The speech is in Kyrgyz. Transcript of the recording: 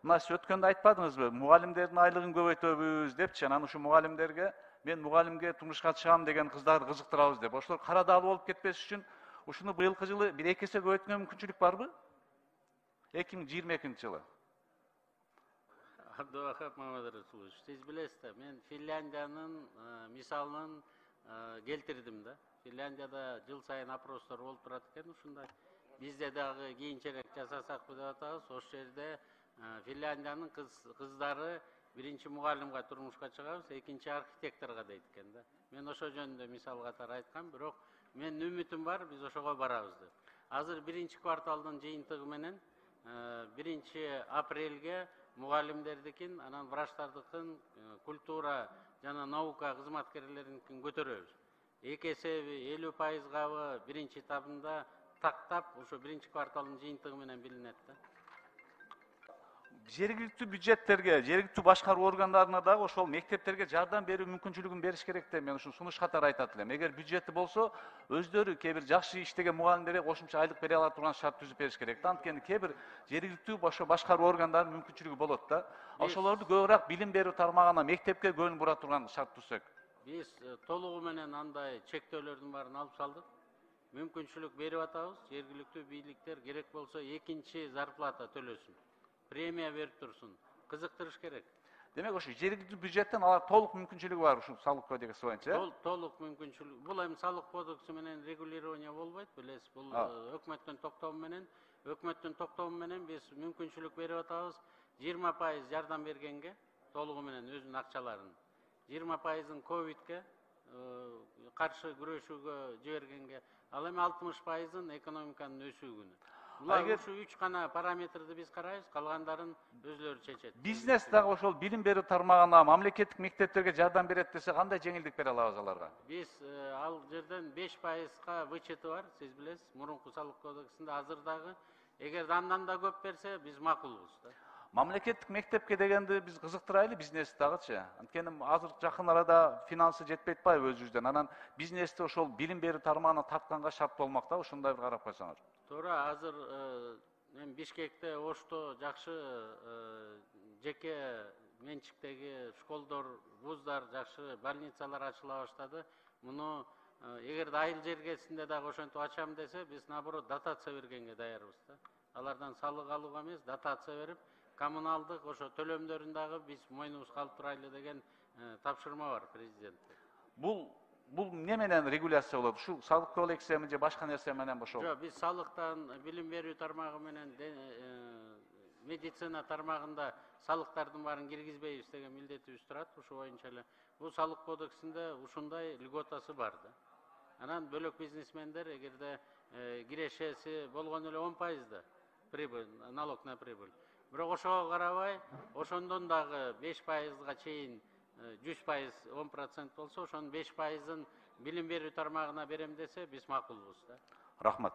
Mына siz өткөндө айтпадыңызбы, мугалимдердин айлыгын көбөйтөбүз депчи, анан ушу мугалимдерге мен мугалимге турмушка чыгам деген кыздарды кызыктырабыз деп. Ошолор кара даал болуп кетпеш үчүн ушуну быйылкы жылы 1-2 эсе көбөйткөнгө мүмкүнчүлүк барбы? 2022 жылы. Абдубахап Мамадар Расулович, siz bilesizler, men Finlandiya'nın misalını keltirdim da. Finlandiya'da yıl sayın aproslar olup turatken uşunday. Bizde dağı giyinçerek jasasak bu atağız. O yerde Finlandiya'nın kızları birinci mugallimga turmuşka çıkabız, ikinci arxitektorga deytken da. Men oşo jönündө misal katar aytkam, bирок men ümitim var, biz oşoga barabız деп. Азыр birinci kvartaldын жыйынтыгы менен 1 апрелге mugallimlerdikin, anan vraçtardыкын, kultura жана наука кызматкерлеринкин көтөрөбүз. Эки эсеби 50%-габы birinci этабында тактап, ошо birinci kvartaldын жыйынтыгы менен билинет да. Жергиликтүү бюджеттерге, жергиликтүү башкаруу органдарына дагы ошол мектептерге жардам берүү мүмкүнчүлүгүн бериш керек деп мен ушул сунуш катары айтат элем. Эгер бюджети болсо, өздөрү кээ бир жакшы иштеген мугалимдерге кошумча айлык бере ала турган шарт түзүп бериш керек. Анткени кээ бир жергиликтүү башкаруу органдарынын мүмкүнчүлүгү болот да. Ошолорду көбүрөөк билим берүү тармагына, мектепке көңүл бура турган шарт түзсөк. Биз толугу менен андай чектөөлөрдүн баарын алып салдык. Мүмкүнчүлүк берип атабыз. Жергиликтүү бийликтер керек болсо экинчи зарплата төлөсүн. Премия берип турсун. Кызыктырыш керек. Демек ошо жергиликтүү бюджеттен алар толук мүмкүнчүлүгү бар ушул салык кодекси боюнча. Толук мүмкүнчүлүк. Бул эми салык кодекси менен регулирование болбойт, билесиз. Бул өкмөттүн токтому менен биз мүмкүнчүлүк берип атабыз. 20% жардам бергенге, толугу менен өзүнүн акчаларын. 20%-ын ковидке каршы күрөшүүгө жибергенге, ал эми 60%-ын экономиканын өсүүгүнө. Булар ушу 3 гана параметрди биз карайбыз, калгандарын өзлөрү чечет. Бизнес дагы ошол билим берүү тармагына, мамлекеттик мектептерге жардам берет десе, кандай жеңилдик бере алабыз аларга? Биз ал жерден 5%-га вычети бар, сиз билесиз, мурунку салык кодексинде азыр дагы. Эгер андан да көп берсе, биз макулбуз да. Мамлекеттик мектепке дегенди биз кызыктырайлы, бизнес дагычы. Анткени азыр жакын арада финансы жетпей атпайбы өзүбүздөн. Анан бизнести ошол билим берүү тармагына тартканга шарт болмок да, ушундай бир карап койсоңуз. Туура, азыр мен Бишкекте Ошто жакшы жеке менчиктеги школдор, вуздар, жакшы больницалар ачыла баштады. Муну эгер айыл жергесинде дагы ошентип ачам десе, биз наоборот дотация бергенге даярбыз да. Алардан салык алууга эмес, дотация берип, коммуналдык ошо төлөмдөрүн дагы биз мойнубузга алып турайлы деген тапшырма бар президентте. Бул эмне менен регуляция болот? Ушул салык кодексимен же башка нерсе менен ошол? Жок, биз салыктан билим берүү тармагы менен медицина тармагында салыктардын баарын киргизбейбиз деген милдетибиз турат, ушул боюнча эле. Бул салык кодексинде ушундай льготасы бар да. Анан бөлөк бизнесмендер эгерде кирешеси болгон эле 10% да прибыль, налог на прибыль. Бирок ошого карабай, ошондон дагы 5%-га чейин 100% 10% болсо, ошонун 5%-ын билим берүү тармагына берем десе, биз макулбуз да. Рахмат.